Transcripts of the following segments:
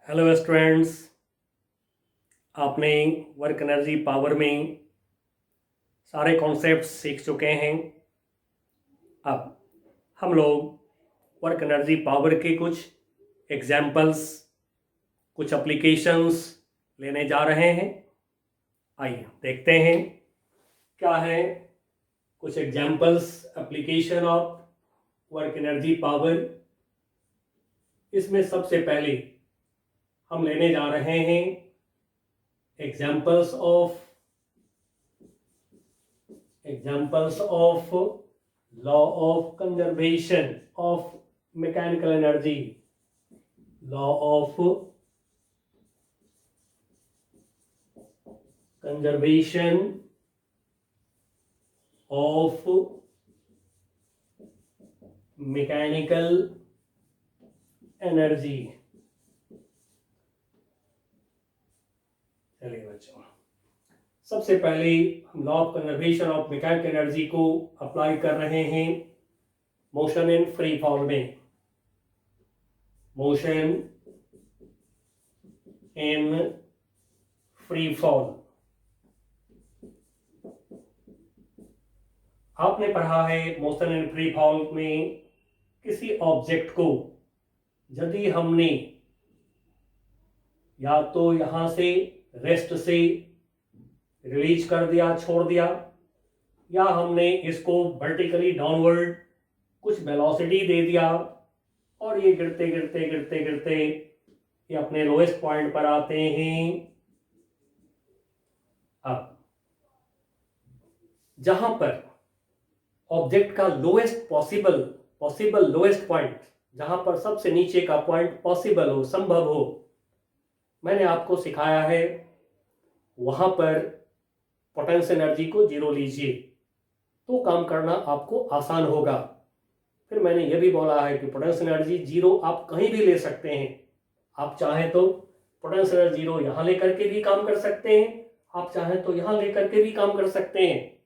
Hello students. आपने work energy power में सारे कॉन्सेप्ट्स सीख चुके हैं। अब हम लोग वर्क एनर्जी पावर के कुछ एग्जाम्पल्स, कुछ एप्लीकेशंस लेने जा रहे हैं। आइए देखते हैं क्या है कुछ examples application of work energy power. इसमें सबसे पहले हम लेने जा रहे हैं examples of law of conservation of mechanical energy. Law of conservation of mechanical energy. चलिए बच्चों, सबसे पहले हम law of conservation of mechanical energy को अप्लाई कर रहे हैं मोशन इन फ्री फॉल में। मोशन इन फ्री फॉल आपने पढ़ा है। मोशन इन फ्री फॉल में किसी ऑब्जेक्ट को यदि हमने या तो यहां से रेस्ट से रिलीज कर दिया, छोड़ दिया, या हमने इसको वर्टिकली डाउनवर्ड कुछ वेलोसिटी दे दिया और ये गिरते गिरते गिरते गिरते ये अपने लोएस्ट पॉइंट पर आते हैं। अब जहां पर ऑब्जेक्ट का लोएस्ट पॉसिबल लोएस्ट पॉइंट, जहां पर सबसे नीचे का पॉइंट पॉसिबल हो, संभव हो, मैंने आपको सिखाया है वहां पर पोटेंशियल एनर्जी को जीरो लीजिए तो काम करना आपको आसान होगा। फिर मैंने यह भी बोला है कि पोटेंशियल एनर्जी जीरो आप कहीं भी ले सकते हैं। आप चाहें तो पोटेंशियल एनर्जी जीरो यहां लेकर के भी काम कर सकते हैं, आप चाहें तो यहां लेकर के भी काम कर सकते हैं।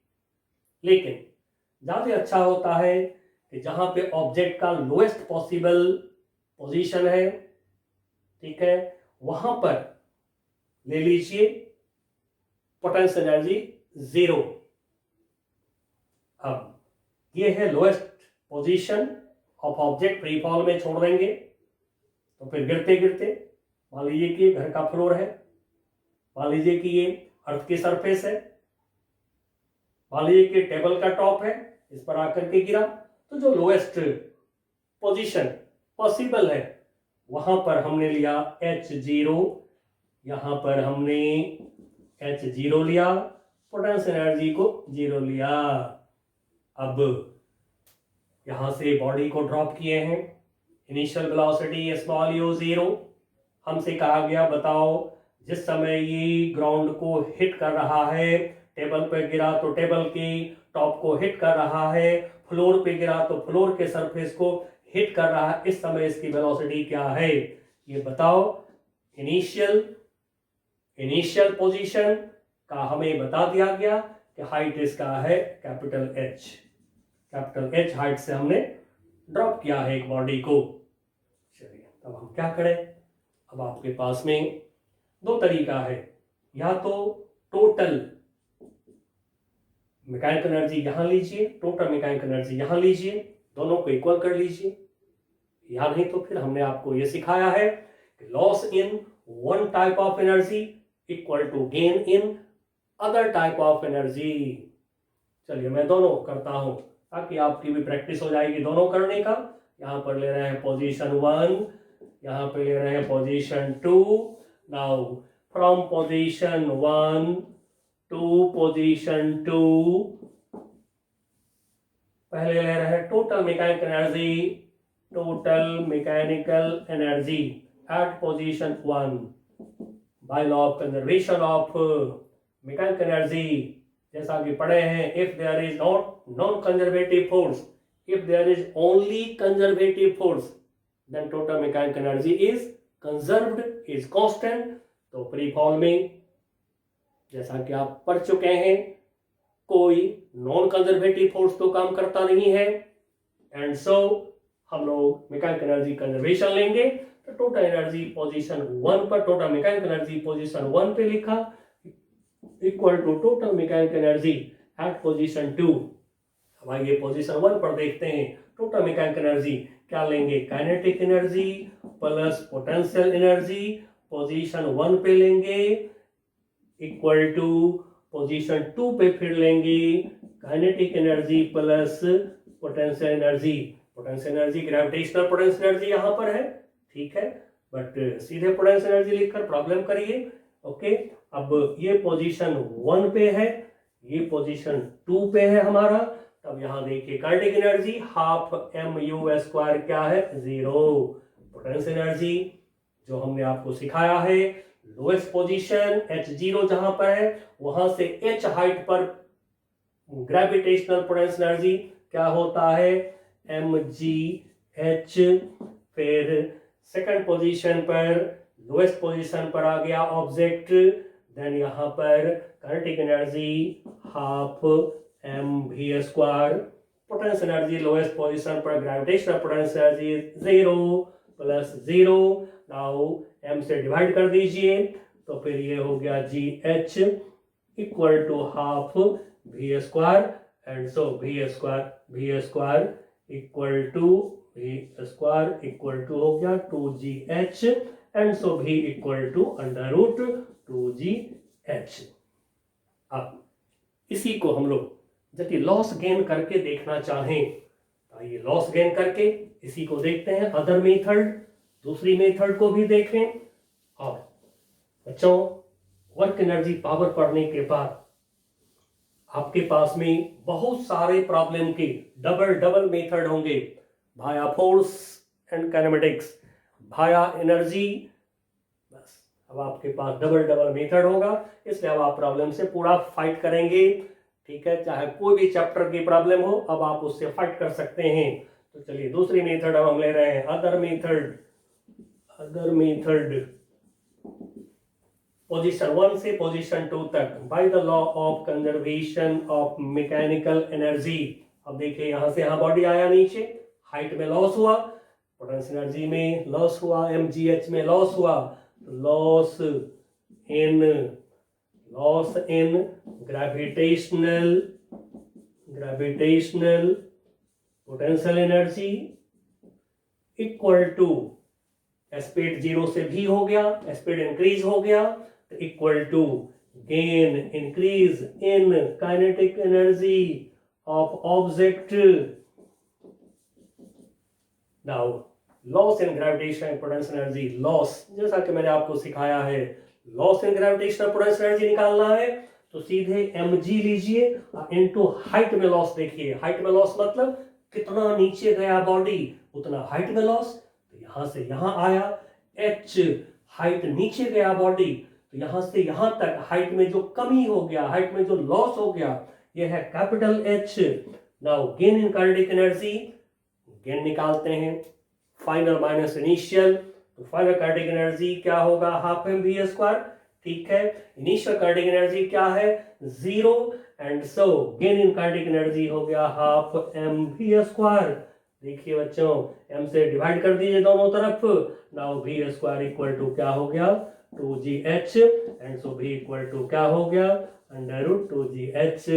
लेकिन ज्यादा अच्छा होता है कि जहां पे ऑब्जेक्ट का लोएस्ट पॉसिबल पोजीशन है, ठीक है, वहां पर ले लीजिए पोटेंशियल एनर्जी जीरो। अब ये है lowest position of object, free fall में छोड़ देंगे तो फिर गिरते गिरते, मान लीजिए कि घर का फ्लोर है, मान लीजिए कि ये अर्थ की सरफेस है, मान लीजिए कि टेबल का टॉप है, इस पर आकर के गिरा, तो जो लोएस्ट पोजीशन पॉसिबल है वहां पर हमने लिया H0, यहां पर हमने H0 लिया, पोटेंशियल एनर्जी को जीरो लिया। अब यहां से बॉडी को ड्रॉप किए हैं, इनिशियल वेलोसिटी स्मॉल u 0। हमसे कहा गया बताओ जिस समय ये ग्राउंड को हिट कर रहा है, टेबल पे गिरा तो टेबल की टॉप को हिट कर रहा है, फ्लोर पे गिरा तो फ्लोर के सरफेस को हिट कर रहा है, इस समय इसकी वेलोसिटी क्या है ये बताओ। इनिशियल पोजीशन का हमें बता दिया गया कि हाइट इसका है कैपिटल H हाइट से हमने ड्रॉप किया है एक बॉडी को। चलिए तब हम क्या करें। अब आपके पास में दो तरीका है, या तो टोटल मैकेनिकल एनर्जी यहां लीजिए, टोटल मैकेनिकल एनर्जी यहां लीजिए, दोनों को इक्वल कर लीजिए, या नहीं तो फिर हमने आपको यह सिखाया है कि loss in one type of energy equal to gain in other type of energy. चलिए मैं दोनों करता हूं ताकि आपकी भी प्रैक्टिस हो जाएगी दोनों करने का। यहां पर ले रहे हैं पोजीशन 1, यहां पर ले रहे हैं position 2। Now from position 1 to position 2 पहले ले रहे हैं total mechanical energy at position 1 by law of conservation of mechanical energy. जैसा कि पढ़े हैं, if there is not non conservative force, if there is only conservative force, then total mechanical energy is conserved, is constant. तो free fall में जैसा कि आप पढ़ चुके हैं, कोई नॉन कंजर्वेटिव फोर्स तो काम करता नहीं है, एंड सो हम लोग मैकेनिकल एनर्जी कंजर्वेशन लेंगे तो टोटल एनर्जी पोजीशन 1 पर, टोटल मैकेनिकल एनर्जी पोजीशन 1 पे लिखा equal to total mechanical energy at position 2। अब आइए पोजीशन 1 पर देखते हैं टोटल मैकेनिकल एनर्जी क्या लेंगे, kinetic energy plus potential energy position 1 पे लेंगे इक्वल टू पोजीशन 2 पे फिर लेंगे kinetic energy plus potential energy. Potential energy gravitational potential energy यहाँ पर है, ठीक है, बट सीधे पोटेंशियल एनर्जी लिखकर प्रॉब्लम करिए। ओके, अब ये पोजीशन 1 पे है, ये पोजीशन 2 पे है हमारा। तब यहाँ देखिए काइनेटिक एनर्जी हाफ mu² क्या है, 0। पोटेंशियल एनर्जी जो हमने आपको सिखाया है, लोएस्ट पोजीशन h0 जहां पर है वहां से h हाइट पर ग्रेविटेशनल पोटेंशियल एनर्जी क्या होता है, mgh। फिर सेकंड पोजीशन पर लोएस्ट पोजीशन पर आ गया ऑब्जेक्ट, देन यहाँ पर kinetic energy half mv²। Potential energy lowest position पर gravitational potential energy 0 plus 0। Now m से डिवाइड कर दीजिए तो फिर ये हो गया gh equal to half v² and so v² equal to हो गया 2gh and so v equal to √2gh। अब इसी को हम लोग यदि लॉस गेन करके देखना चाहें तो ये लॉस गेन करके इसी को देखते हैं। अदर मेथड, दूसरी मेथड को भी देखें। और बच्चों, वर्क एनर्जी पावर पढ़ने के बाद आपके पास में बहुत सारे प्रॉब्लम के डबल मेथड होंगे, भाया फोर्स एंड काइनेमेटिक्स, भाया एनर्जी। बस अब आपके पास डबल मेथड होगा, इसलिए अब आप प्रॉब्लम से पूरा फाइट करेंगे, ठीक है। चाहे कोई भी चैप्टर की प्रॉब्लम हो, अब आप उससे फाइट कर सकते हैं। तो चलिए दूसरी मेथड अब हम ले रहे हैं, अदर मेथड पोजीशन 1 से पोजीशन 2 तक bye the law of conservation of mechanical energy. अब देखिए यहां से यहां बॉडी आया नीचे, हाइट में लॉस हुआ, पोटेंशियल एनर्जी में लॉस हुआ, mgh में लॉस हुआ, loss in gravitational potential energy equal to speed 0 से भी हो गया, स्पीड इंक्रीज हो गया तो equal to gain increase in kinetic energy of object. Now loss in gravitational potential energy, loss जैसा कि मैंने आपको सिखाया है, loss in gravitational potential energy निकालना है तो सीधे mg लीजिए इनटू हाइट में लॉस। देखिए हाइट में लॉस मतलब कितना नीचे गया बॉडी उतना हाइट में लॉस, तो यहां से यहां आया, h हाइट नीचे गया बॉडी तो यहां से यहां तक हाइट में जो कमी हो गया, हाइट में जो लॉस हो गया, यह है capital H। Now gain in kinetic energy, gain निकालते हैं फाइनल माइनस इनिशियल, तो फाइनल काइनेटिक एनर्जी क्या होगा, हाफ mv², ठीक है। इनिशियल काइनेटिक एनर्जी क्या है, 0 and so gain in kinetic energy हो गया हाफ mv²। देखिए बच्चों, m से डिवाइड कर दीजिए दोनों तरफ, नाउ v² इक्वल टू क्या हो गया, 2gh and so v equal to क्या हो गया, √2gh।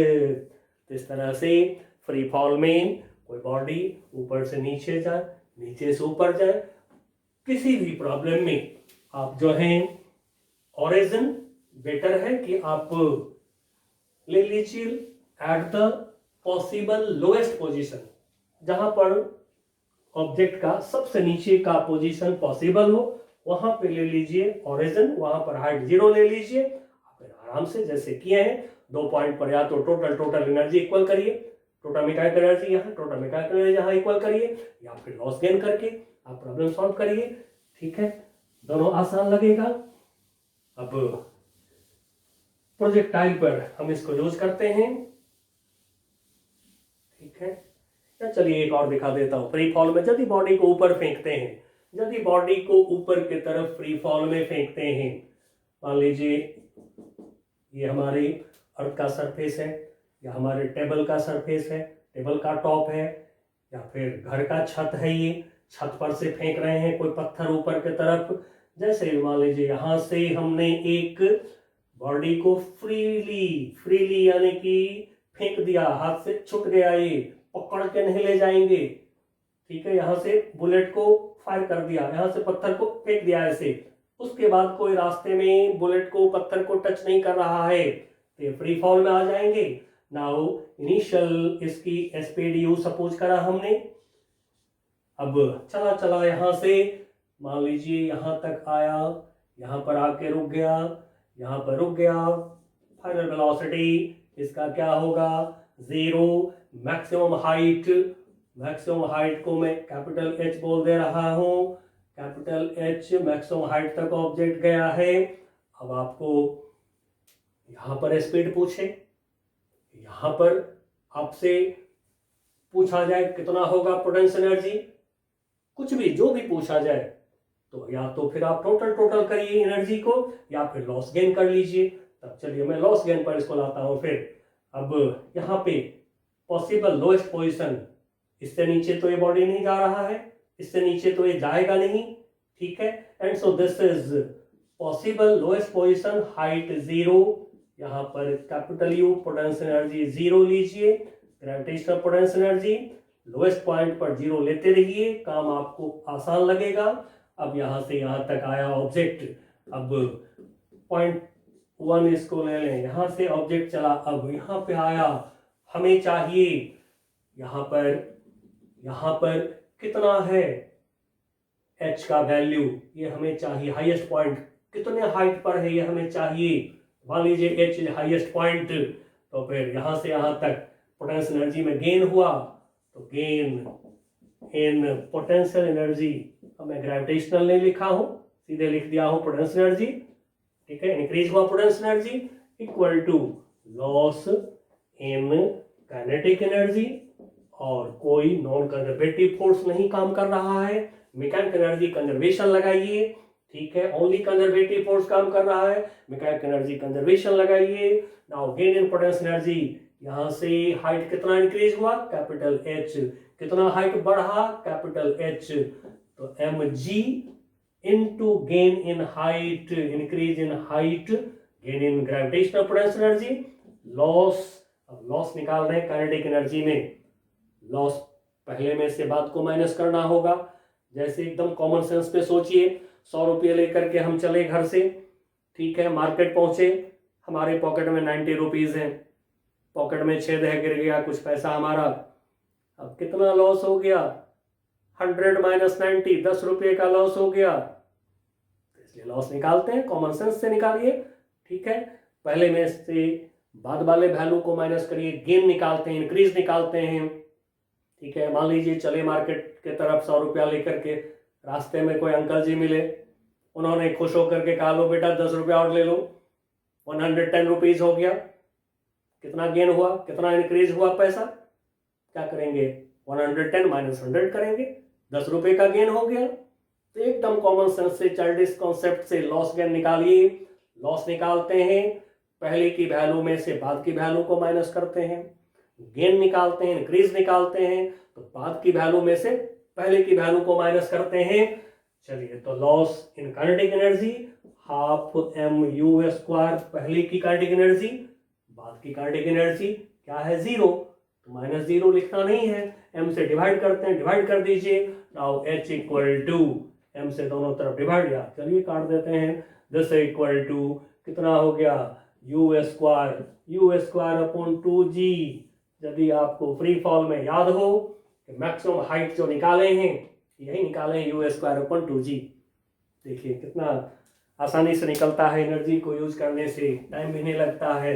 तो इस तरह से फ्री फॉल में कोई बॉडी ऊपर से नीचे जाए, नीचे से ऊपर जाए, किसी भी प्रॉब्लम में आप जो हैं ओरिजिन बेटर है कि आप ले लीजिए at the possible lowest position, जहां पर ऑब्जेक्ट का सबसे नीचे का पोजीशन पॉसिबल हो वहां पे ले लीजिए ओरिजिन, वहां पर हाइट 0 ले लीजिए। फिर आराम से जैसे किए हैं 2 पॉइंट पर या तो टोटल एनर्जी इक्वल करिए, टोटल मैकेनिकल एनर्जी यहाँ, टोटल मैकेनिकल एनर्जी यहाँ इक्वल करिए, या फिर लॉस गेन करके आप प्रॉब्लम सॉल्व करिए, ठीक है। दोनों आसान लगेगा। अब प्रोजेक्टाइल पर हम इसको यूज करते हैं, ठीक है। या चलिए एक और दिखा देता हूं। फ्री फॉल में यदि बॉडी को ऊपर फेंकते हैं, यदि बॉडी को ऊपर की तरफ फ्री फॉल में फेंकते हैं, मान लीजिए ये हमारी अर्थ का सरफेस है या हमारे टेबल का सरफेस है, टेबल का टॉप है या फिर घर का छत है, ये छत पर से फेंक रहे हैं कोई पत्थर ऊपर की तरफ, जैसे मान लीजिए यहाँ से हमने एक बॉडी को फ्रीली यानी कि फेंक दिया, हाथ से छूट गया, ये पकड़ के नहीं ले जाएंगे, ठीक है। यहाँ से बुलेट को फायर कर दिया, यहाँ से पत्थर को फेंक दिया ऐसे, उसके बाद कोई रास्ते में बुलेट को पत्थर को टच नहीं कर रहा है तो ये फ्री फॉल में आ जाएंगे। नाउ इनिशियल इसकी स्पीड यू सपोज करा हमने, अब चला चला यहाँ से मान लीजिए यहाँ तक आया, यहाँ पर आके रुक गया, यहाँ पर रुक गया, फाइनल वेलोसिटी इसका क्या होगा 0। मैक्सिमम हाइट को मैं कैपिटल H बोल दे रहा हूँ, कैपिटल H मैक्सिमम हाइट तक ऑब्जेक्ट गया है। अब आपको यहाँ पर स्पीड पूछे, यहाँ पर आपसे पूछा जाए कितना होगा पोटेंशियल एनर्जी, कुछ भी जो भी पूछा जाए तो या तो फिर आप टोटल करिए एनर्जी को या फिर लॉस गेन कर लीजिए। तब चलिए मैं लॉस गेन पर इसको लाता हूँ। फिर अब यहाँ पे पॉसिबल लोएस्ट पोजीशन, इससे नीचे तो ये बॉडी नहीं जा रहा है, इससे नीचे तो ये जाएगा नहीं, ठीक है। And so this is possible lowest position, height 0, यहाँ पर कैपिटल यू पोटेंशियल एनर्जी 0 लीजिए, gravitational potential energy lowest point पर 0 लेते रहिए, काम आपको आसान लगेगा। अब यहाँ से यहाँ तक आया ऑब्जेक्ट, अब पॉइंट 1 इसको ले लें, यहाँ से ऑब्जेक्ट चला, अब यहाँ पे आया, हमें चाहिए यहाँ पर कितना है h का वैल्यू, ये हमें चाहिए, हाईएस्ट पॉइंट कितने हाइट पर है ये हमें चाहिए। मान लीजिए h हाईएस्ट पॉइंट, तो फिर यहाँ से यहाँ तक पोटेंशियल एनर्जी में गेन हुआ, तो गेन इन पोटेंशियल एनर्जी, अब मैं ग्रेविटेशनल नहीं लिखा हूँ, सीधे लिख दिया हूँ पोटेंशियल एनर्जी, ठीक है। इंक्रीज हुआ potential energy equal to loss in kinetic energy, और कोई नॉन कंजर्वेटिव फोर्स नहीं काम कर रहा है, मैकेनिकल एनर्जी कंजर्वेशन लगाइए, ठीक है। ओनली कंजर्वेटिव फोर्स काम कर रहा है, मैकेनिकल एनर्जी कंजर्वेशन लगाइए। Now gain in potential energy, यहाँ से हाइट कितना इंक्रीज हुआ, कैपिटल H, कितना हाइट बढ़ा, कैपिटल H, तो mg into gain in height, increase in height, gain in gravitational potential energy, loss, अब लॉस निकाल रहे हैं काइनेटिक एनर्जी में, लॉस पहले में से बाद को माइनस करना होगा। जैसे एकदम कॉमन सेंस पे सोचिए, 100 रुपये लेकर के हम चले घर से, ठीक है, मार्केट पहुंचे, हमारे पॉकेट में 90 रुपीज है, पॉकेट में छेद है, गिर गया कुछ पैसा हमारा, अब कितना लॉस हो गया, 100 माइनस 90, 10 रुपये का लॉस हो गया। इसलिए लॉस निकालते हैं, कॉमन सेंस से निकालिए, ठीक है। पहले में से बाद वाले वैल्यू को माइनस करिए, गेन निकालते हैं, इंक्रीज निकालते हैं, ठीक है। मान लीजिए चले मार्केट के तरफ 100 रुपया लेकर के, रास्ते में कोई अंकल जी मिले, उन्होंने खुश होकर के कहा लो बेटा 10 रुपया और ले लो, 110 रुपीज हो गया, कितना गेन हुआ, कितना इंक्रीज हुआ पैसा, क्या करेंगे 110 माइनस 100 करेंगे, 10 रुपए का गेन हो गया। तो एकदम कॉमन सेंस से, चाइल्डिश कॉन्सेप्ट से लॉस गेन निकालिए। लॉस निकालते हैं, पहले की वैल्यू में से बाद की वैल्यू को माइनस करते हैं, गेन निकालते हैं, इंक्रीज निकालते हैं, तो बाद की वैल्यू में से पहले की वैल्यू को माइनस करते हैं। चलिए, तो loss in kinetic energy half mu², पहले की काइनेटिक एनर्जी, बाद की काइनेटिक एनर्जी क्या है 0, तो माइनस 0 लिखना नहीं है, m से डिवाइड करते हैं, डिवाइड कर दीजिए। Now h equal to, m से दोनों तरफ डिवाइड, या चलिए काट देते हैं, दिस इक्वल टू कितना हो गया u² अपॉन 2g। यदि आपको फ्री फॉल में याद हो कि मैक्सिमम हाइट जो निकाले हैं यही निकाले हैं, u² अपॉन 2g। देखिए कितना आसानी से निकलता है, एनर्जी को यूज करने से टाइम भी नहीं लगता है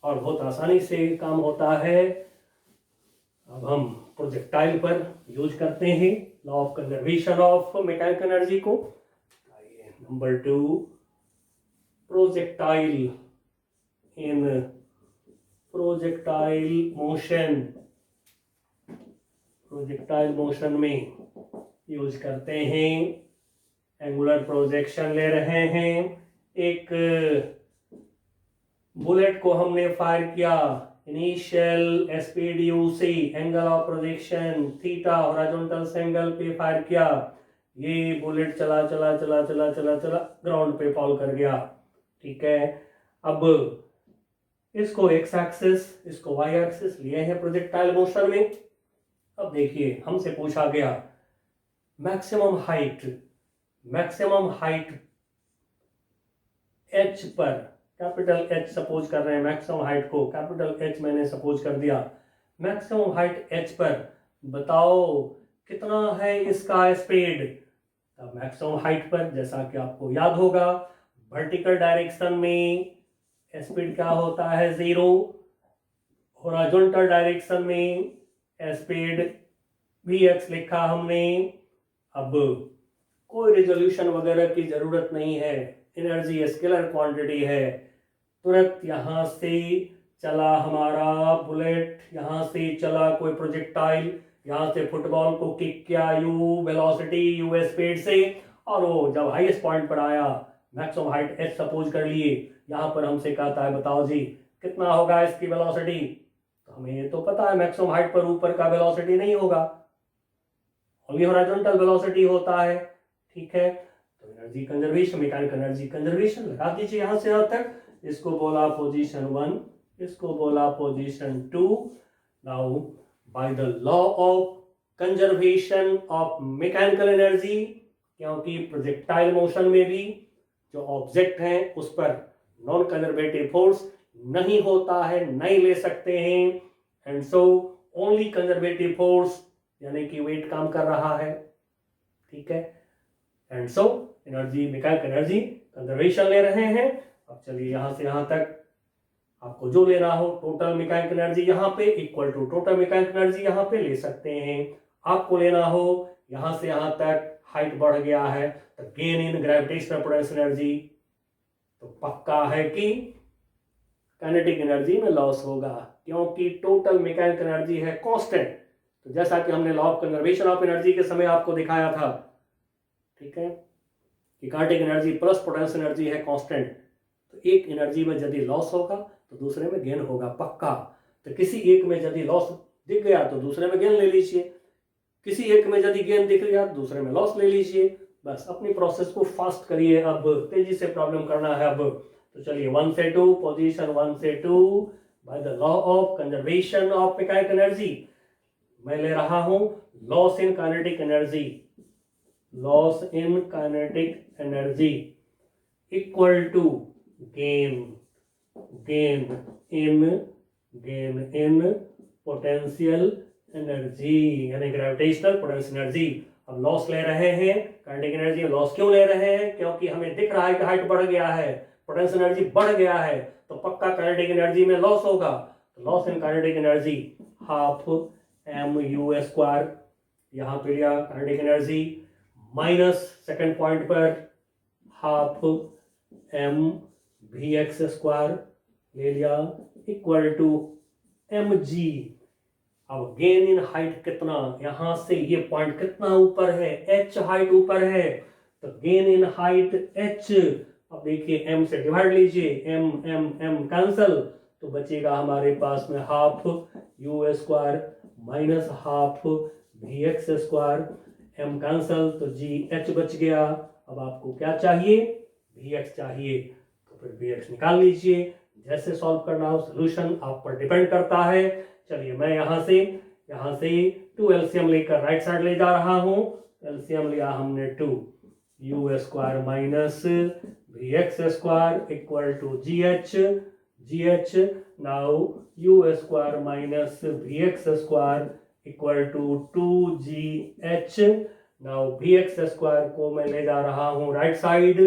और बहुत आसानी से काम होता है। अब हम प्रोजेक्टाइल पर यूज करते हैं law of conservation of mechanical energy को। नंबर 2, प्रोजेक्टाइल इन प्रोजेक्टाइल मोशन में यूज करते हैं। एंगुलर प्रोजेक्शन ले रहे हैं, एक बुलेट को हमने फायर किया, इनिशियल स्पीड यू से angle of projection theta horizontal angle पे फायर किया, ये बुलेट चला चला चला चला चला चला ग्राउंड पे फॉल कर गया। ठीक है, अब इसको एक्स एक्सिस इसको वाई एक्सिस लिए हैं प्रोजेक्टाइल मोशन में। अब देखिए हमसे पूछा गया मैक्सिमम हाइट एच पर, कैपिटल एच सपोज कर रहे हैं, मैक्सिमम हाइट को कैपिटल एच मैंने सपोज कर दिया, मैक्सिमम हाइट एच पर बताओ कितना है इसका स्पीड। अब मैक्सिमम हाइट पर जैसा कि आपको याद होगा वर्टिकल डायरेक्शन में स्पीड क्या होता है 0, हॉरिजॉन्टल डायरेक्शन में स्पीड vx लिखा हमने। अब कोई रिजोल्यूशन वगैरह की जरूरत नहीं है, एनर्जी स्केलर क्वांटिटी है। तुरंत यहां से चला हमारा बुलेट, यहां से चला कोई प्रोजेक्टाइल, यहां से फुटबॉल को किक किया यू वेलोसिटी यू स्पीड से, और वो जब हाईएस्ट पॉइंट पर आया मैक्सिमम हाइट एच सपोज कर लिए, यहां पर हमसे कहता है बताओ जी कितना होगा इसकी वेलोसिटी। तो हमें ये तो पता है मैक्सिमम हाइट पर ऊपर का वेलोसिटी नहीं होगा, ओनली हॉरिजॉन्टल वेलोसिटी होता है। ठीक है, तो energy conservation, mechanical energy conservation लगा दीजिए यहां से यहां तक। इसको बोला पोजीशन 1, इसको बोला position 2। Now bye the law of conservation of mechanical energy, क्योंकि प्रोजेक्टाइल मोशन में भी जो ऑब्जेक्ट है उस पर नॉन कंजर्वेटिव फोर्स नहीं होता है, नहीं ले सकते हैं, and so only conservative force यानी कि वेट काम कर रहा है। ठीक है, and so energy mechanical energy conservation ले रहे हैं। अब चलिए यहां से यहां तक आपको जो लेना हो, टोटल मैकेनिकल एनर्जी यहां पे equal to total mechanical energy यहां पे ले सकते हैं। आपको लेना हो यहां से यहां तक हाइट बढ़ गया है तो gain in gravitational potential energy, तो पक्का है कि काइनेटिक एनर्जी में लॉस होगा, क्योंकि टोटल मैकेनिकल एनर्जी है कांस्टेंट। तो जैसा कि हमने law of conservation of energy के समय आपको दिखाया था, ठीक है, कि kinetic energy plus potential energy है कांस्टेंट, तो एक एनर्जी में यदि लॉस होगा तो दूसरे में गेन होगा पक्का। तो किसी एक में यदि लॉस दिख गया तो दूसरे में गेन ले लीजिए, किसी एक में यदि गेन दिख गया तो दूसरे में लॉस ले लीजिए। बस अपनी प्रोसेस को फास्ट करिए, अब तेजी से प्रॉब्लम करना है। अब तो चलिए 1 से 2, पोजीशन 1 से 2 by the law of conservation of mechanical energy मैं ले रहा हूं loss in kinetic energy, loss in kinetic energy equal to gain in potential energy यानी ग्रेविटेशनल पोटेंशियल एनर्जी। अब लॉस ले रहे हैं काइनेटिक एनर्जी, लॉस क्यों ले रहे हैं? क्योंकि हमें दिख रहा है कि हाइट बढ़ गया है, पोटेंशियल एनर्जी बढ़ गया है, तो पक्का काइनेटिक एनर्जी में लॉस होगा। तो loss in kinetic energy half mu square यहां पे लिया kinetic energy, minus second point पर हाफ m vx स्क्वायर ले लिया इक्वल टू mg। अब गेन इन हाइट कितना, यहां से ये पॉइंट कितना ऊपर है, h हाइट ऊपर है, तो गेन इन हाइट h। अब देखिए m से डिवाइड लीजिए, m कैंसल, तो बचेगा हमारे पास में half u square minus half vx square, m cancel तो gh बच गया। अब आपको क्या चाहिए? vx चाहिए, तो फिर vx निकाल लीजिए। जैसे सॉल्व करना हो सोल्यूशन आप पर डिपेंड करता है। चलिए मैं यहां से 2 एलसीएम लेकर राइट साइड ले जा रहा हूं। एलसीएम लिया हमने 2 u square minus vx square equal to gh। Now u square minus vx square equal to 2gh। Now vx square को मैं ले जा रहा हूं राइट साइड,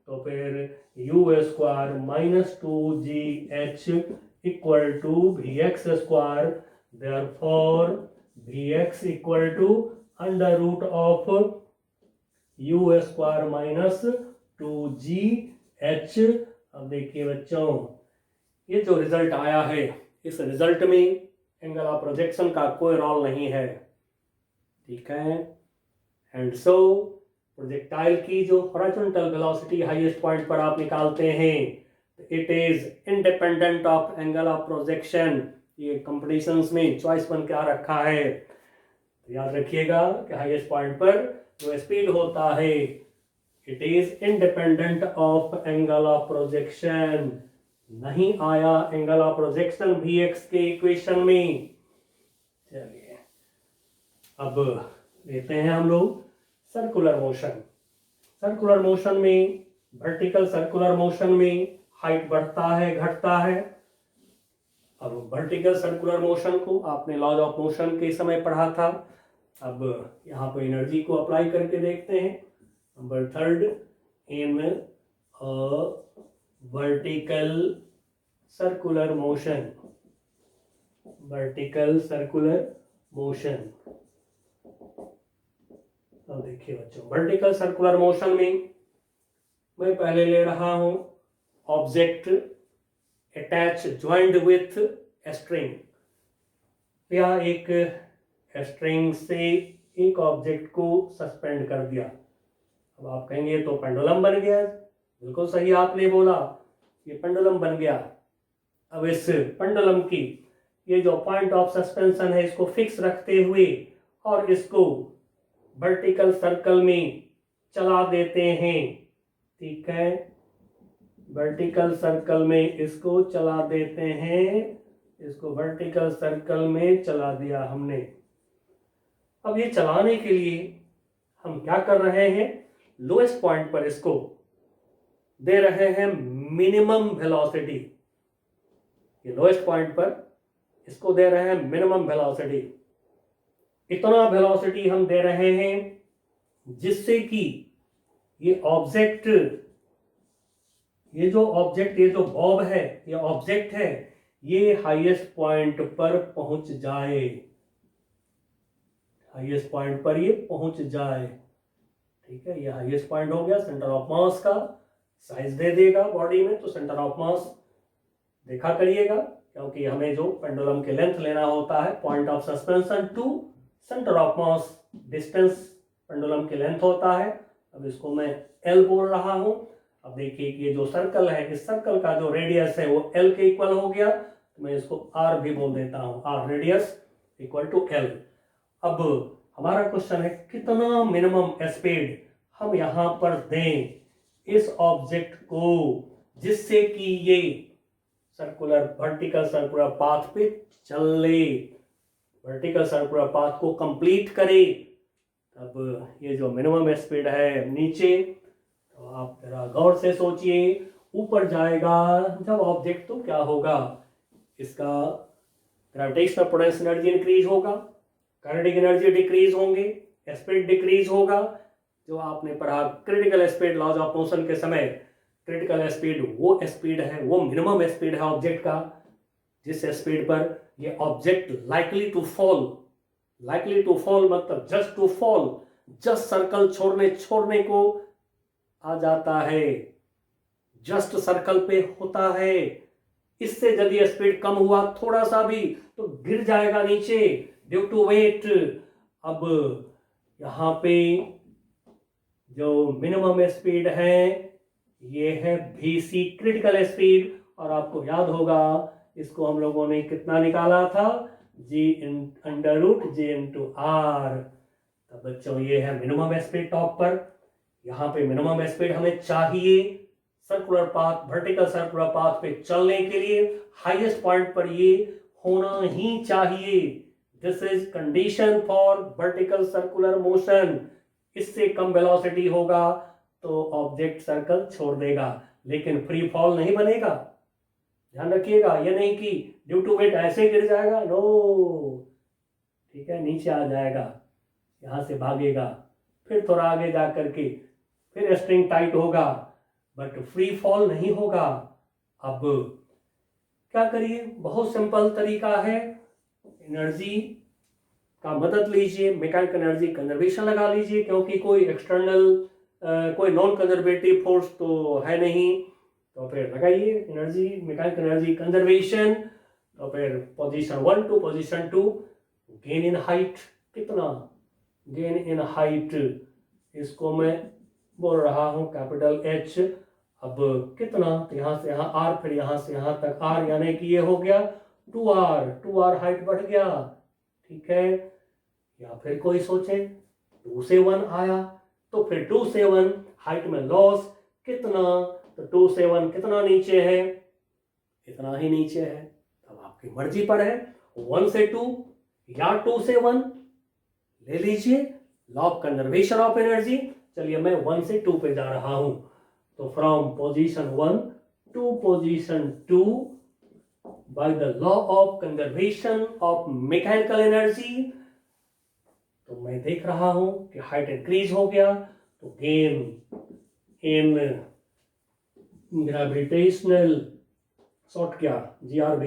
तो फिर u square minus 2gh equal to vx square, therefore vx equal to under root of u square minus 2gh। अब देखिए बच्चों, ये जो रिजल्ट आया है, इस रिजल्ट में एंगल ऑफ प्रोजेक्शन का कोई रोल नहीं है, ठीक है। एंड सो प्रोजेक्टाइल की जो हॉरिजॉन्टल वेलोसिटी हाईएस्ट पॉइंट पर आप निकालते हैं, it is independent of angle of projection, ये कंपटीशंस में चॉइस बन क्या रखा है। तो याद रखिएगा कि हाईएस्ट पॉइंट पर जो स्पीड होता है it is independent of angle of projection. नहीं आया एंगल ऑफ प्रोजेक्शन Vx के इक्वेशन में। चलिए अब लेते हैं हम लोग सर्कुलर मोशन। सर्कुलर मोशन में, वर्टिकल सर्कुलर मोशन में हाइट बढ़ता है घटता है। अब वर्टिकल सर्कुलर मोशन को आपने लॉज ऑफ मोशन के समय पढ़ा था। अब यहाँ पर एनर्जी को अप्लाई करके देखते हैं। Number third, in vertical circular motion, vertical circular motion. अब देखिए बच्चों, वर्टिकल सर्कुलर मोशन में मैं पहले ले रहा हूं object attach joint with string. या एक स्ट्रिंग से एक ऑब्जेक्ट को सस्पेंड कर दिया। अब आप कहेंगे तो पेंडुलम बन गया। बिल्कुल सही आपने बोला, ये पेंडुलम बन गया। अब इस पेंडुलम की ये जो पॉइंट ऑफ सस्पेंशन है इसको फिक्स रखते हुए और इसको वर्टिकल सर्कल में चला देते हैं। ठीक है, वर्टिकल सर्कल में इसको चला देते हैं। इसको वर्टिकल सर्कल में चला दिया हमने। अब ये चलाने के लिए हम क्या कर रहे हैं, लोएस्ट पॉइंट पर इसको दे रहे हैं मिनिमम वेलोसिटी। ये लोएस्ट पॉइंट पर इसको दे रहे हैं मिनिमम वेलोसिटी। इतना वेलोसिटी हम दे रहे हैं जिससे कि ये ऑब्जेक्ट, ये जो बॉब है, ये ऑब्जेक्ट है, ये हाईएस्ट पॉइंट पर पहुंच जाए। हाईएस्ट पॉइंट पर ये पहुंच जाए। ठीक है, ये हाईएस्ट पॉइंट हो गया। सेंटर ऑफ मास का साइज दे देगा बॉडी में, तो सेंटर ऑफ मास देखा करिएगा, क्योंकि हमें जो पेंडुलम के लेंथ लेना होता है point of suspension to centre of mass distance pendulum की लेंथ होता है। अब इसको मैं L बोल रहा हूं। अब देखिए कि ये जो सर्कल है, इस सर्कल का जो रेडियस है वो L के इक्वल हो गया, तो मैं इसको R भी बोल देता हूं। R radius equal to L। अब हमारा क्वेश्चन है कितना मिनिमम स्पीड हम यहां पर दें इस ऑब्जेक्ट को जिससे कि ये सर्कुलर वर्टिकल सर्कुलर पाथ पे चले, वर्टिकल सर्कुलर पाथ को कंप्लीट करे। अब ये जो मिनिमम स्पीड है नीचे, तो आप जरा गौर से सोचिए, ऊपर जाएगा जब ऑब्जेक्ट तो क्या होगा, इसका ग्रेविटेशनल पोटेंशियल एनर्जी इंक्रीज होगा, काइनेटिक एनर्जी डिक्रीज होंगे, स्पीड डिक्रीज होगा। जो आपने पढ़ा critical speed laws of motion के समय, क्रिटिकल स्पीड वो स्पीड है, वो मिनिमम स्पीड है ऑब्जेक्ट का जिस स्पीड पर ये ऑब्जेक्ट लाइकली टू फॉल मतलब just to fall, just circle छोड़ने को आ जाता है, जस्ट सर्कल पे होता है। इससे यदि स्पीड कम हुआ थोड़ा सा भी तो गिर जाएगा नीचे ड्यू टू वेट। अब यहां पे जो मिनिमम स्पीड है ये है VC क्रिटिकल स्पीड, और आपको याद होगा इसको हम लोगों ने कितना निकाला था, G√J × R। तब बच्चों ये है मिनिमम स्पीड टॉप पर। यहाँ पे मिनिमम स्पीड हमें चाहिए circular path, vertical circular path पे चलने के लिए हाईएस्ट पॉइंट पर ये होना ही चाहिए। This is condition for vertical circular motion. इससे कम वेलोसिटी होगा तो ऑब्जेक्ट सर्कल छोड़ देगा, लेकिन फ्री फॉल नहीं बनेगा। ध्यान रखिएगा, ये नहीं कि ड्यू टू वेट ऐसे गिर जाएगा, नो। ठीक है, नीचे आ जाएगा, यहां से भागेगा, फिर थोड़ा आगे जा करके फिर स्ट्रिंग टाइट होगा, बट फ्री फॉल नहीं होगा। अब क्या करिए, बहुत सिंपल तरीका है। एनर्जी का मदद लीजिए, मैकेनिकल एनर्जी कंजर्वेशन लगा लीजिए, क्योंकि कोई एक्सटर्नल कोई नॉन कंजर्वेटिव फोर्स तो है नहीं, तो फिर लगाइए एनर्जी, मैकेनिकल एनर्जी कंजर्वेशन। तो फिर position 1 to position 2, gain in height, कितना गेन इन हाइट, इसको मैं बोल रहा हूं कैपिटल H। अब कितना, तो यहां से यहां R, फिर यहां से यहां तक R, यानी कि ये हो गया 2r हाइट बढ़ गया, ठीक है। या फिर कोई सोचे 2 से 1 आया, तो फिर 2 से 1 हाइट में लॉस कितना, तो 2 से 1 कितना नीचे है, इतना ही नीचे है। अब आपकी मर्जी पर है, 1 से 2 या 2 से 1 ले लीजिए। Law of conservation of energy, चलिए मैं 1 से 2 पे जा रहा हूं, तो from position 1 to position 2 by the law of conservation of mechanical energy, तो मैं देख रहा हूं कि हाइट इंक्रीज हो गया, तो गेन इन ग्रेविटेशनल शॉर्ट क्या GRV,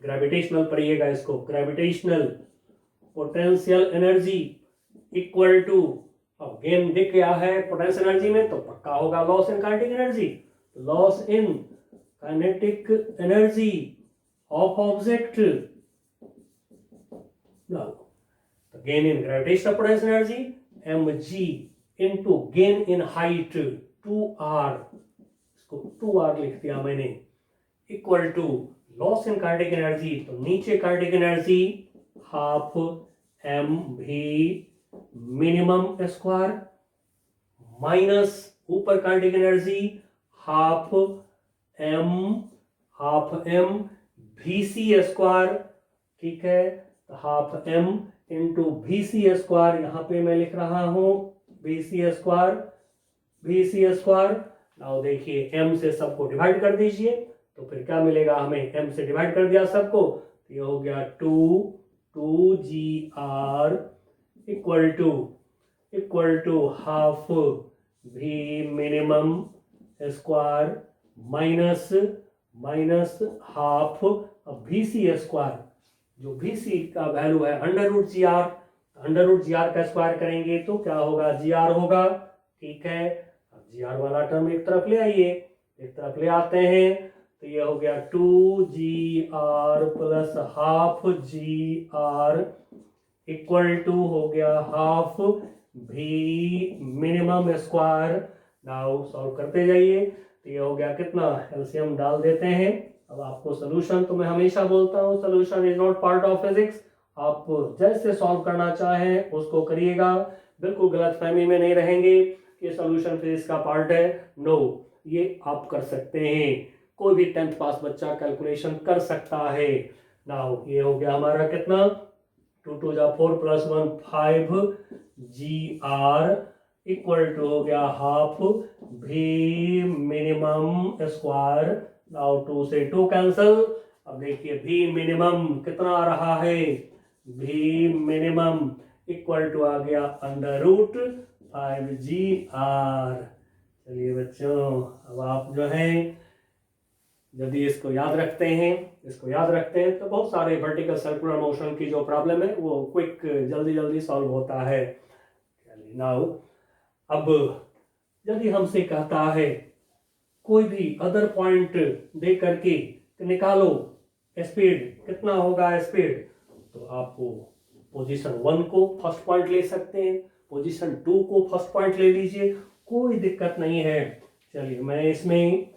ग्रेविटेशनल पढ़िएगा इसको, gravitational potential energy equal to, अब गेन दिख गया है पोटेंशियल एनर्जी में तो पक्का होगा loss in kinetic energy, loss in kinetic energy of object, gain in gravitational potential energy mg into gain in height 2r, इसको 2r लिख दिया मैंने, equal to loss in kinetic energy, तो नीचे kinetic energy half mv minimum square minus ऊपर kinetic energy half m vc square, ठीक है। तो half m into vc square, यहां पे मैं लिख रहा हूं vc स्क्वायर। नाउ देखिए m से सबको डिवाइड कर दीजिए, तो फिर क्या मिलेगा हमें, m से डिवाइड कर दिया सबको, तो ये हो गया 2gr equal to half v minimum square minus half vc square, जो vc का वैल्यू है अंडर रूट जी आर का स्क्वायर करेंगे तो क्या होगा, gr होगा, ठीक है। अब gr वाला टर्म एक तरफ ले आइए, एक तरफ ले आते हैं, तो ये हो गया 2gr plus half gr equal to हो गया half v minimum square. Now solve करते जाइए, तो ये हो गया कितना, एलसीएम डाल देते हैं। अब आपको सोल्यूशन, तो मैं हमेशा बोलता हूँ solution is not part of physics, आप जैसे सॉल्व करना चाहें उसको करिएगा, बिल्कुल गलतफहमी में नहीं रहेंगे कि सोल्यूशन फिजिक्स का पार्ट है, नो, ये आप कर सकते हैं, कोई भी 10th पास बच्चा कैलकुलेशन कर सकता है। नाउ ये हो गया हमारा कितना, 2 2 जा 4 प्लस 1 5gr इक्वल टू हो गया half v minimum square. Now 2 से 2 कैंसल, अब देखिए v मिनिमम कितना आ रहा है, v मिनिमम इक्वल टू आ गया अंडर रूट 5gr। चलिए बच्चों, अब आप जो है यदि इसको याद रखते हैं तो बहुत सारे वर्टिकल सर्कुलर मोशन की जो प्रॉब्लम है वो क्विक जल्दी सॉल्व होता है। नाउ अब यदि हमसे कहता है कोई भी अदर पॉइंट दे करके निकालो स्पीड, कितना होगा स्पीड, तो आपको पोजीशन 1 को फर्स्ट पॉइंट ले सकते हैं, पोजीशन 2 को फर्स्ट पॉइंट ले लीजिए, कोई दिक्कत नहीं है। चलिए मैं इसमें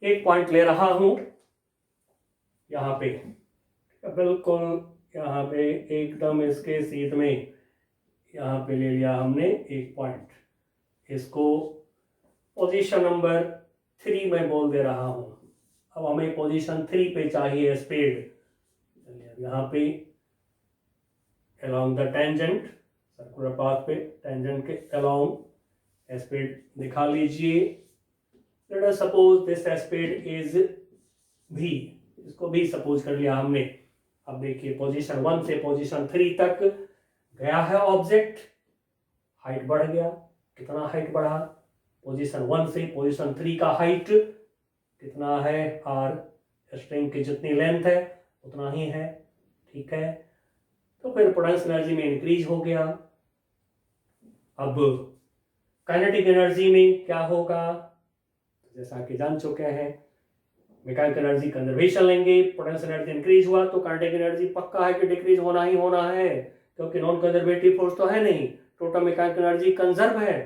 एक पॉइंट ले रहा हूं, यहाँ पे बिल्कुल यहाँ पे एकदम इसके सीध में यहाँ पे ले लिया हमने एक पॉइंट, इसको पोजीशन नंबर 3 में बोल दे रहा हूं। अब हमें पोजीशन 3 पे चाहिए स्पीड, चलिए यहाँ पे along the tangent circular path पे टेंजेंट के along स्पीड दिखा लीजिए। Let us suppose this speed is v, इसको भी सपोज कर लिया हमने। अब देखिए पोजीशन 1 से पोजीशन 3 तक गया है ऑब्जेक्ट, हाइट बढ़ गया, कितना हाइट बढ़ा, पोजीशन 1 से पोजीशन 3 का हाइट कितना है, r, स्ट्रिंग की जितनी लेंथ है उतना ही है, ठीक है। तो फिर पोटेंशियल एनर्जी में इंक्रीज हो गया। अब काइनेटिक एनर्जी में क्या होगा, जैसा कि जान चुके हैं, मैकेनिकल एनर्जी कंजर्वेशन लेंगे, पोटेंशियल एनर्जी इंक्रीज हुआ तो काइनेटिक एनर्जी पक्का है कि डिक्रीज होना ही होना है, क्योंकि नॉन कंजर्वेटिव फोर्स तो है नहीं, टोटल मैकेनिकल एनर्जी कंजर्व है।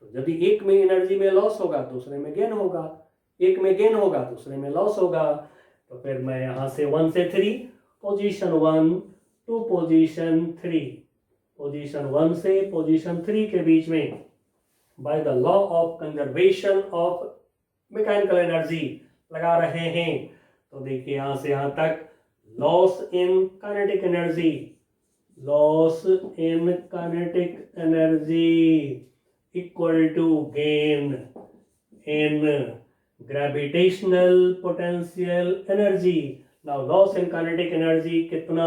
तो यदि एक में एनर्जी में लॉस होगा दूसरे में गेन होगा, एक में गेन होगा दूसरे में लॉस होगा। तो फिर मैं यहाँ से 1 से 3, पोजीशन 1 टू पोजीशन 3, पोजीशन 1 से पोजीशन 3 के बीच में by the law of conservation of mechanical energy लगा रहे हैं। तो देखिए यहाँ से यहाँ तक loss in kinetic energy, loss in kinetic energy equal to gain in gravitational potential energy. Now loss in kinetic energy कितना,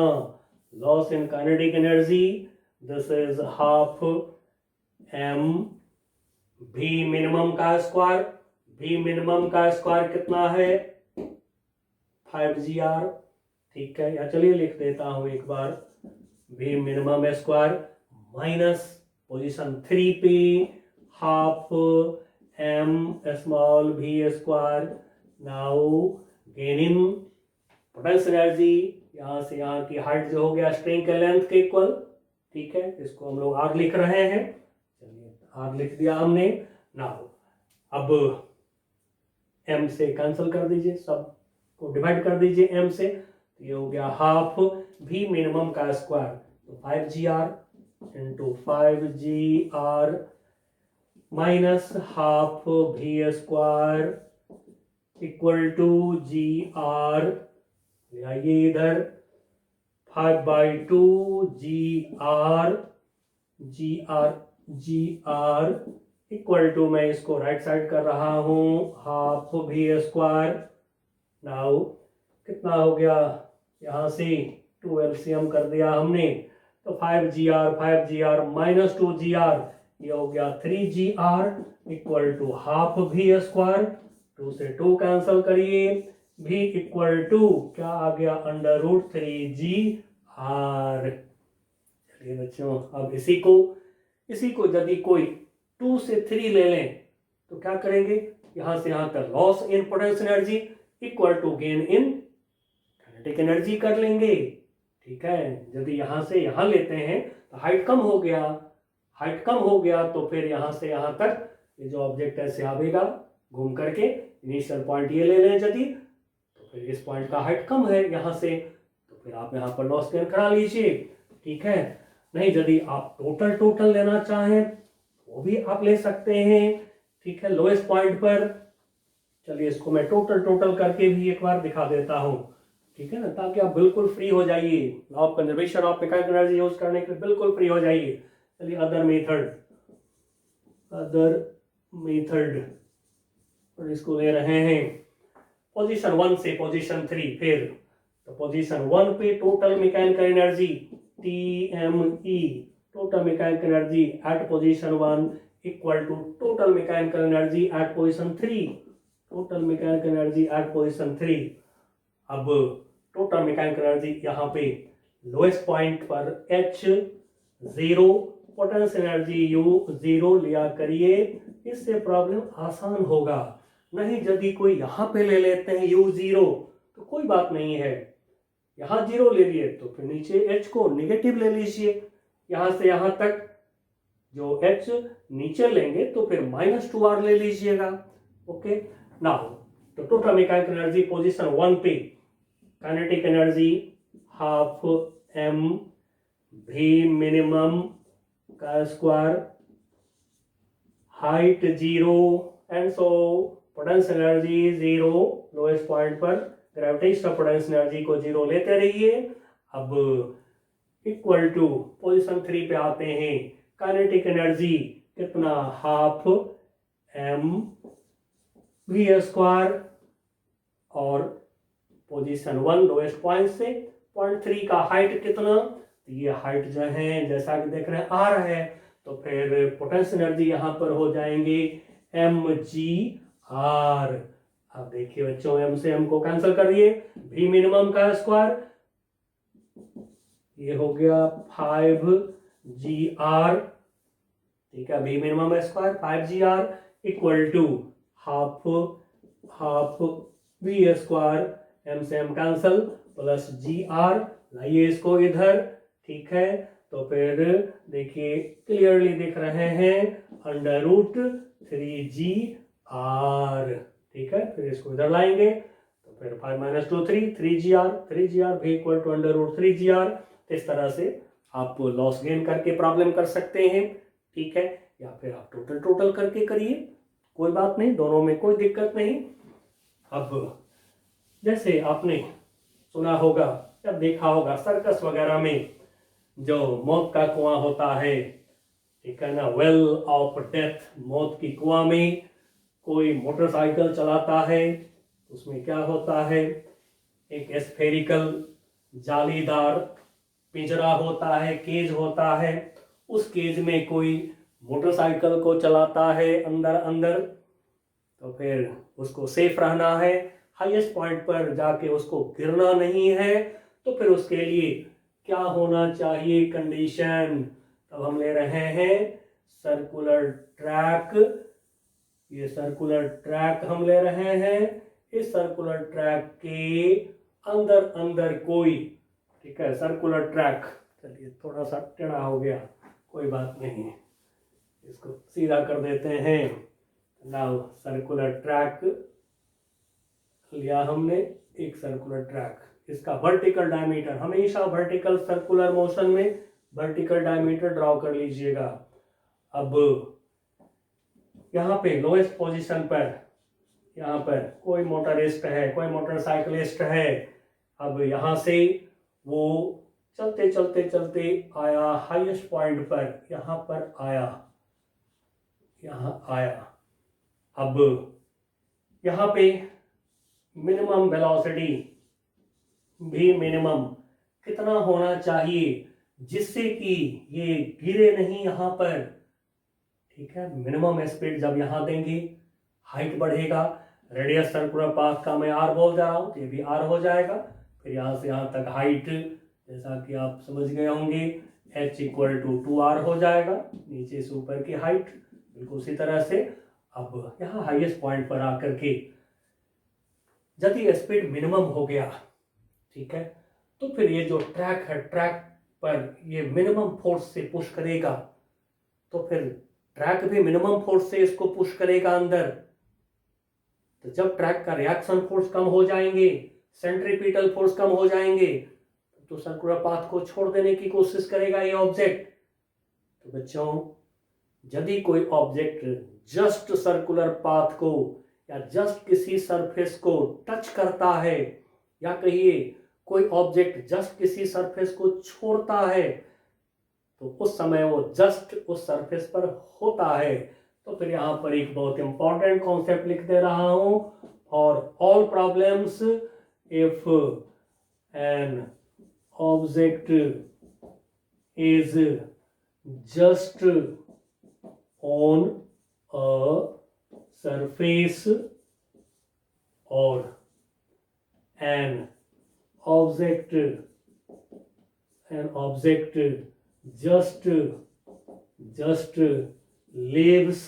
loss in kinetic energy this is half m v minimum का स्क्वायर, v मिनिमम का square कितना है 5gr, ठीक है, या चलिए लिख देता हूं एक बार, v minimum square minus position 3 पे half m small v square. Now gain in potential energy, यहां से यहां की हाइट जो हो गया स्ट्रिंग के लेंथ के इक्वल, ठीक है, इसको हम लोग r लिख रहे हैं, चलिए r लिख दिया हमने। नाउ अब m से कैंसिल कर दीजिए, सब को डिवाइड कर दीजिए m से, तो ये हो गया हाफ v मिनिमम का स्क्वायर, तो 5gr into 5gr minus half v square equal to gr, ले आइए इधर 5/2 gr इक्वल टू, मैं इसको राइट साइड कर रहा हूं, हाफ v स्क्वायर। नाउ कितना हो गया, यहां से 2 LCM कर दिया हमने, तो 5gr माइनस 2gr, ये हो गया 3gr equal to half v square, 2 से 2 कैंसिल करिए, v इक्वल टू क्या आ गया √3gr। चलिए बच्चों, अब इसी को यदि कोई 2 से 3 ले लें तो क्या करेंगे, यहां से यहां तक loss in potential energy equal to gain in kinetic energy कर लेंगे, ठीक है। यदि यहां से यहां लेते हैं तो हाइट कम हो गया, तो फिर यहां से यहां तक ये जो ऑब्जेक्ट ऐसे आवेगा घूम करके, इनिशियल पॉइंट ये ले लें यदि, तो फिर इस पॉइंट का हाइट कम है यहां से, तो फिर आप यहां पर लॉस गेन करा लीजिए, ठीक है। नहीं, यदि आप टोटल लेना चाहें वो भी आप ले सकते हैं, ठीक है, लोएस्ट पॉइंट पर। चलिए इसको मैं टोटल करके भी एक बार दिखा देता हूं, ठीक है ना, ताकि आप बिल्कुल फ्री हो जाइए, law of conservation of mechanical energy use करने के लिए बिल्कुल फ्री हो जाइए। चलिए अदर मेथड और इसको ले रहे हैं पोजीशन 1 से पोजीशन 3, फिर तो पोजीशन 1 पे total mechanical energy TME, total mechanical energy at position 1 equal to total mechanical energy at position 3, total mechanical energy at position 3। अब टोटल मैकेनिकल एनर्जी यहाँ पे लोएस्ट पॉइंट पर H0, पोटेंशियल एनर्जी U0 लिया करिए, इससे problem आसान होगा। नहीं, यदि कोई यहाँ पे ले लेते हैं U0 तो कोई बात नहीं है, यहाँ 0 ले लिए तो फिर नीचे H को निगेटिव ले लीजिए, यहाँ से यहाँ तक जो H नीचे लेंगे तो फिर -2r ले लीजिएगा, ओके। नाउ तो टोटल मैकेनिकल एनर्जी पोजीशन 1 पे kinetic energy half m v minimum का square, height 0 and so potential energy 0, lowest point पर ग्रेविटेशनल पोटेंशियल एनर्जी को 0 लेते रहिए। अब इक्वल टू पोजीशन 3 पे आते हैं, काइनेटिक एनर्जी कितना, हाफ m v स्क्वायर, और पोजीशन 1 लोएस्ट पॉइंट से पॉइंट 3 का हाइट कितना, तो ये हाइट जो है जैसा कि देख रहे हैं आ रहा है, तो फिर पोटेंशियल एनर्जी यहाँ पर हो जाएंगे mgr। अब देखिए बच्चों, m से m को कैंसिल करिए, v मिनिमम का स्क्वायर, ये हो गया 5gr, ठीक है, v minimum square 5gr equal to half v square, m से m कैंसिल, प्लस gr, लाइए इसको इधर, ठीक है। तो फिर देखिए क्लियरली दिख रहे हैं √3gr, ठीक है। फिर इसको इधर लाएंगे तो फिर 5 माइनस 2 3 3gr भी equal to under root 3gr। इस तरह से आप लॉस गेन करके प्रॉब्लम कर सकते हैं, ठीक है, या फिर आप टोटल करके करिए, कोई बात नहीं, दोनों में कोई दिक्कत नहीं। अब जैसे आपने सुना होगा या देखा होगा सर्कस वगैरह में जो मौत का कुआं होता है, ठीक है ना, वेल ऑफ डेथ, मौत की कुआं में कोई मोटरसाइकिल चलाता है, उसमें क्या होता है, एक स्फेरिकल जालीदार पिंजरा होता है, केज होता है, उस केज में कोई मोटरसाइकिल को चलाता है अंदर अंदर, तो फिर उसको सेफ रहना है, हाईएस्ट पॉइंट पर जाके उसको गिरना नहीं है, तो फिर उसके लिए क्या होना चाहिए कंडीशन। तब हम ले रहे हैं सर्कुलर ट्रैक, ये सर्कुलर ट्रैक हम ले रहे हैं, इस सर्कुलर ट्रैक के अंदर अंदर कोई, ठीक है, सर्कुलर ट्रैक, चलिए थोड़ा सा टेढ़ा हो गया, कोई बात नहीं, इसको सीधा कर देते हैं। नाउ सर्कुलर ट्रैक लिया हमने, एक सर्कुलर ट्रैक, इसका वर्टिकल डायमीटर, हमेशा वर्टिकल सर्कुलर मोशन में वर्टिकल डायमीटर ड्रॉ कर लीजिएगा। अब यहाँ पे लोएस्ट पोजीशन पर, यहाँ पर कोई मोटरिस्ट है, कोई मोटरसाइकिलिस्ट है, अब यहाँ से वो चलते चलते चलते आया हाईएस्ट पॉइंट पर, यहाँ पर आया, यहाँ आया। अब यहाँ पे मिनिमम वेलोसिटी भी मिनिमम कितना होना चाहिए जिससे कि ये गिरे नहीं यहाँ पर, ठीक है, मिनिमम स्पीड जब यहाँ देंगे हाइट बढ़ेगा, रेडियस सर्कुलर पाथ का मैं आर बोल जा रहा हूँ, ये भी आर हो जाएगा, फिर यहाँ से यहाँ तक हाइट जैसा कि आप समझ गए होंगे h इक्वल टू 2r हो जाएगा, नीचे से ऊपर की हाइट बिल्कुल उसी तरह से। अब यहाँ हाईएस्ट पॉइंट पर आकर के यदि स्पीड मिनिमम हो गया, ठीक है, तो फिर ये जो ट्रैक है, ट्रैक पर ये मिनिमम फोर्स से पुश करेगा, तो फिर ट्रैक भी मिनिमम फोर्स से इसको पुश करेगा अंदर। तो जब ट्रैक का रिएक्शन फोर्स कम हो जाएंगे, सेंट्रीपिटल फोर्स कम हो जाएंगे, तो सर्कुलर पाथ को छोड़ देने की कोशिश करेगा ये ऑब्जेक्ट। तो बच्चों, यदि कोई ऑब्जेक्ट जस्ट सर्कुलर पाथ को या जस्ट किसी सरफेस को टच करता है, या कहिए कोई ऑब्जेक्ट जस्ट किसी सरफेस को छोड़ता है, तो उस समय वो जस्ट उस सरफेस पर होता है। तो फिर यहाँ पर एक बहुत इंपॉर्टेंट कॉन्सेप्ट लिख दे रहा हूं, for all problems if an object is just on a surface और an object just leaves,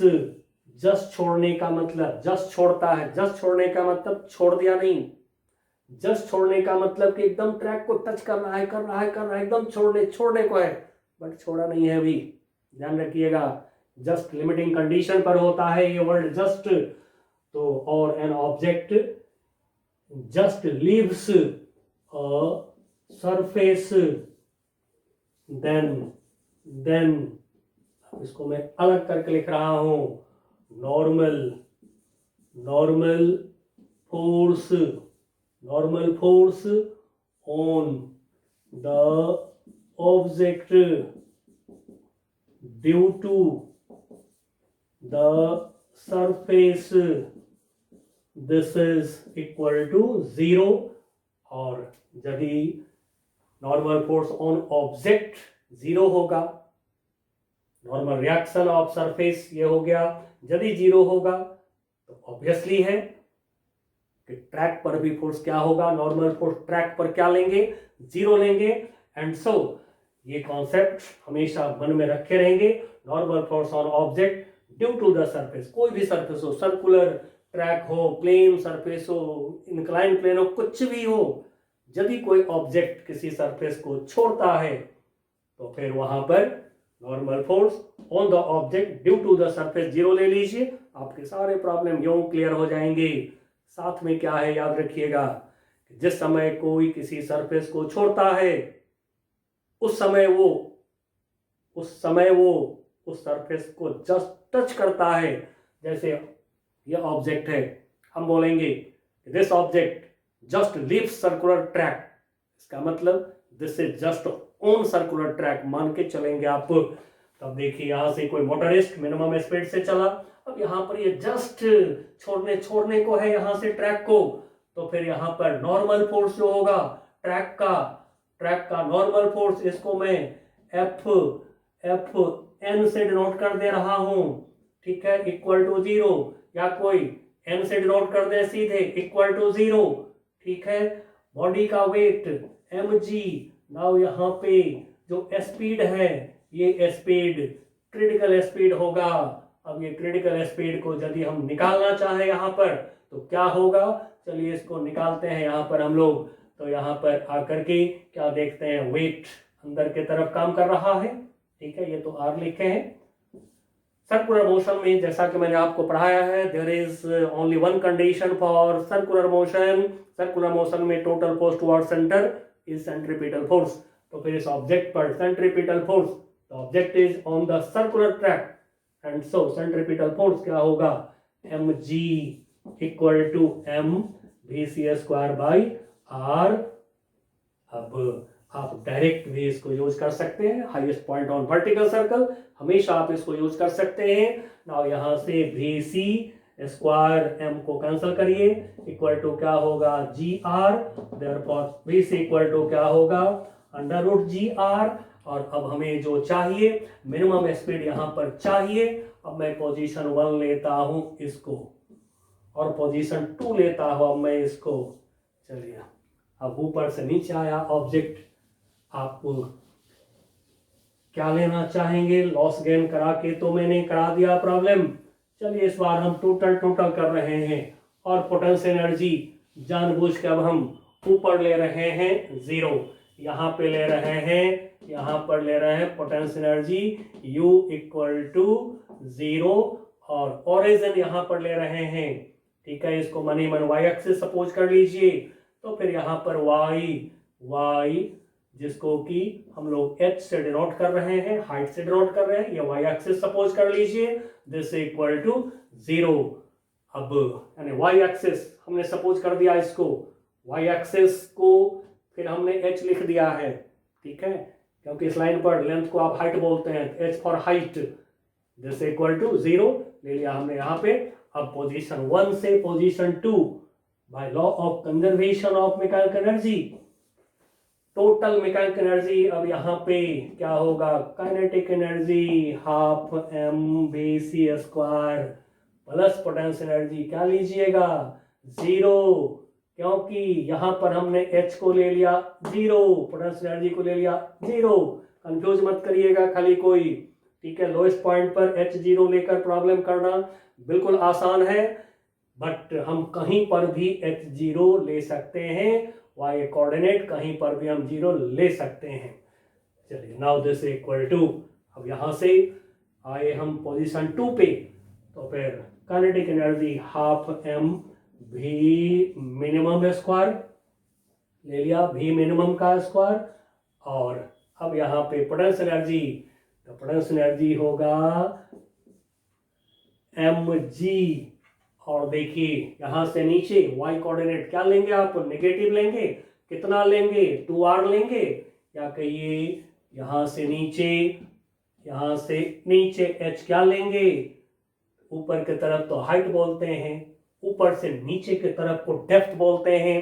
just छोड़ने का मतलब, जस्ट छोड़ता है, जस्ट छोड़ने का मतलब छोड़ दिया नहीं, जस्ट छोड़ने का मतलब कि एकदम ट्रैक को टच कर रहा है, एकदम छोड़ने को है, बट छोड़ा नहीं है अभी, ध्यान रखिएगा, जस्ट लिमिटिंग कंडीशन पर होता है ये वर्ड जस्ट। तो और an object just leaves a surface, then इसको मैं अलग करके लिख रहा हूं, normal force on the object due to the surface, this is equal to 0। और यदि नॉर्मल फोर्स ऑन ऑब्जेक्ट 0 होगा, नॉर्मल रिएक्शन ऑफ सरफेस ये हो गया, यदि 0 होगा तो ऑब्वियसली है कि ट्रैक पर भी फोर्स क्या होगा, नॉर्मल फोर्स ट्रैक पर क्या लेंगे, 0 लेंगे। एंड सो ये कॉन्सेप्ट हमेशा मन में रखे रहेंगे, normal force on object due to the surface, कोई भी सरफेस हो, सर्कुलर ट्रैक हो, प्लेन सरफेस हो, इंक्लाइन प्लेन हो, कुछ भी हो, यदि कोई ऑब्जेक्ट किसी सरफेस को छोड़ता है तो फिर वहां पर normal force on the object due to the surface 0 ले लीजिए, आपके सारे प्रॉब्लम यूं क्लियर हो जाएंगे। साथ में क्या है याद रखिएगा, जिस समय कोई किसी सरफेस को छोड़ता है उस समय वो उस सरफेस को जस्ट टच करता है। जैसे ये ऑब्जेक्ट है, हम बोलेंगे this object just leaves circular track, इसका मतलब this is just on circular track मान के चलेंगे आप। तब देखिए यहां से कोई मोटरिस्ट मिनिमम स्पीड से चला, अब यहाँ पर ये जस्ट छोड़ने को है यहाँ से ट्रैक को, तो फिर यहाँ पर नॉर्मल फोर्स जो होगा ट्रैक का नॉर्मल फोर्स, इसको मैं एफ एन से डिनोट कर दे रहा हूं, ठीक है, इक्वल टू 0, या कोई एन से डिनोट कर दे सीधे इक्वल टू 0, ठीक है। बॉडी का वेट mg, नाउ यहाँ पे जो स्पीड है ये स्पीड क्रिटिकल स्पीड होगा। अब ये क्रिटिकल स्पीड को यदि हम निकालना चाहे यहाँ पर तो क्या होगा, चलिए इसको निकालते हैं यहाँ पर हम लोग। तो यहाँ पर आकर के क्या देखते हैं, वेट अंदर के तरफ काम कर रहा है, ठीक है, ये तो आर लिखे हैं। सर्कुलर मोशन में जैसा कि मैंने आपको पढ़ाया है, there is only one condition for circular motion. Circular motion में total force toward centre is centripetal force. तो फिर इस ऑब्जेक्ट पर centripetal force, the object is on the circular track and so centripetal force क्या होगा, mg equal to m vc square by r। अब आप direct भी इसको यूज कर सकते हैं, highest point on vertical circle, हमेशा आप इसको यूज कर सकते हैं। नाउ यहाँ से vc स्क्वायर m को कैंसिल करिए, इक्वल टू क्या होगा gr, therefore vc equal to क्या होगा अंडर रूट gr। और अब हमें जो चाहिए मिनिमम स्पीड यहाँ पर चाहिए। अब मैं पोजीशन 1 लेता हूं इसको और पोजीशन 2 लेता हूं अब मैं इसको। चलिए अब ऊपर से नीचे आया ऑब्जेक्ट, आप क्या लेना चाहेंगे, लॉस गेन करा के तो मैंने करा दिया प्रॉब्लम। चलिए इस बार हम टोटल कर रहे हैं और पोटेंशियल एनर्जी जानबूझ के अब हम ऊपर ले रहे हैं 0, यहाँ पे ले रहे हैं, यहाँ पर ले रहे हैं potential energy U equal to 0 और ओरिजिन यहाँ पर ले रहे हैं, ठीक है। इसको मनी मन y एक्सिस सपोज कर लीजिए। तो फिर यहाँ पर y जिसको कि हम लोग h से डिनोट कर रहे हैं, हाइट से डिनोट कर रहे हैं, ये y एक्सिस सपोज कर लीजिए, दिस इक्वल टू 0। अब यानी y एक्सिस हमने सपोज कर दिया इसको, y एक्सिस को फिर हमने h लिख दिया है, ठीक है, क्योंकि इस लाइन पर लेंथ को आप हाइट बोलते हैं, h for height, this equal to 0 ले लिया हमने यहाँ पे। अब पोजीशन 1 से position 2 bye law of conservation of mechanical energy, total mechanical energy अब यहाँ पे क्या होगा, kinetic energy half mvc square plus potential energy क्या लीजिएगा 0, क्योंकि यहाँ पर हमने h को ले लिया 0, पोटेंशियल एनर्जी को ले लिया 0। कंफ्यूज मत करिएगा खाली कोई, ठीक है। लोएस्ट पॉइंट पर h0 लेकर प्रॉब्लम करना बिल्कुल आसान है, बट हम कहीं पर भी h0 ले सकते हैं, y कोऑर्डिनेट कहीं पर भी हम 0 ले सकते हैं। चलिए नाउ दिस इक्वल टू, अब यहाँ से आए हम पोजीशन 2 पे, तो फिर kinetic energy half v minimum square ले लिया, v मिनिमम का स्क्वायर। और अब यहाँ पे पोटेंशियल एनर्जी, तो पोटेंशियल एनर्जी होगा mg, और देखिए यहां से नीचे y कोऑर्डिनेट क्या लेंगे आप, नेगेटिव लेंगे, कितना लेंगे 2r लेंगे, या कहिए यहां से नीचे h क्या लेंगे, ऊपर की तरफ तो हाइट बोलते हैं, ऊपर से नीचे की तरफ को डेप्थ बोलते हैं।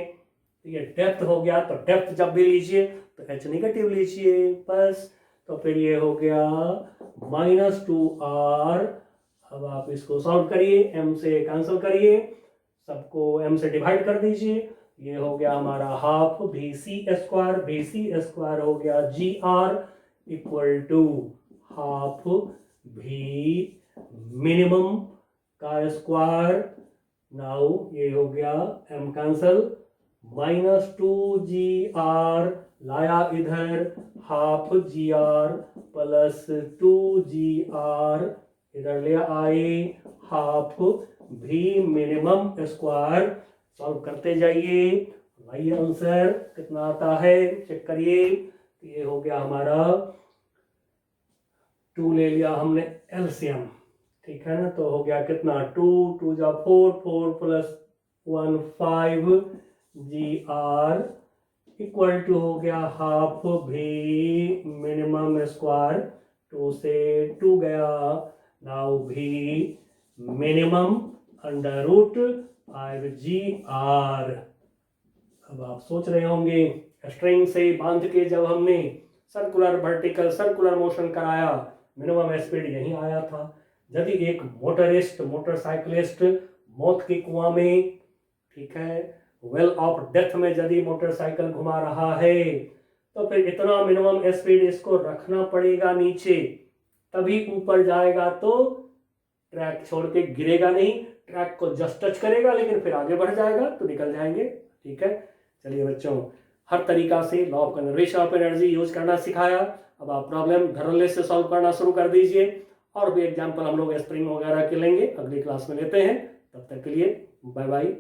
तो ये डेप्थ हो गया, तो डेप्थ जब भी लीजिए तो h नेगेटिव लीजिए बस। तो फिर ये हो गया -2r। अब आप इसको सॉल्व करिए, m से कैंसिल करिए, सबको m से डिवाइड कर दीजिए, ये हो गया हमारा हाफ vc स्क्वायर हो गया gr equal to half v minimum का स्क्वायर। नाउ ये हो गया m कैंसिल, -2gr लाया इधर, हाफ gr प्लस 2gr इधर ले आए, half v minimum square solve करते जाइए। लाइए आंसर कितना आता है चेक करिए। ये हो गया हमारा 2 ले लिया हमने एलसीएम, ठीक है ना, तो हो गया कितना 2 2 जा 4 4 plus 1 5 g r equal to हो गया हाफ भी मिनिमम स्क्वायर 2 से 2 गया, नाउ भी minimum under root 5 g r. अब आप सोच रहे होंगे स्ट्रिंग से बांध के जब हमने सर्कुलर वर्टिकल सर्कुलर मोशन कराया मिनिमम स्पीड यही आया था। यदि एक मोटरिस्ट मोटरसाइकिलिस्ट मौत के कुआं में, ठीक है, वेल ऑफ डेथ में यदि मोटरसाइकिल घुमा रहा है तो फिर इतना मिनिमम स्पीड इसको रखना पड़ेगा नीचे, तभी ऊपर जाएगा। तो ट्रैक छोड़ के गिरेगा नहीं, ट्रैक को जस्ट टच करेगा लेकिन फिर आगे बढ़ जाएगा तो निकल जाएंगे, ठीक है। चलिए बच्चों, हर तरीका से law of conservation of energy use करना सिखाया। अब आप प्रॉब्लम धड़ल्ले से सॉल्व करना शुरू कर दीजिए, और भी एग्जाम्पल हम लोग स्प्रिंग वगैरह के लेंगे अगली क्लास में लेते हैं। तब तक के लिए बाय बाय।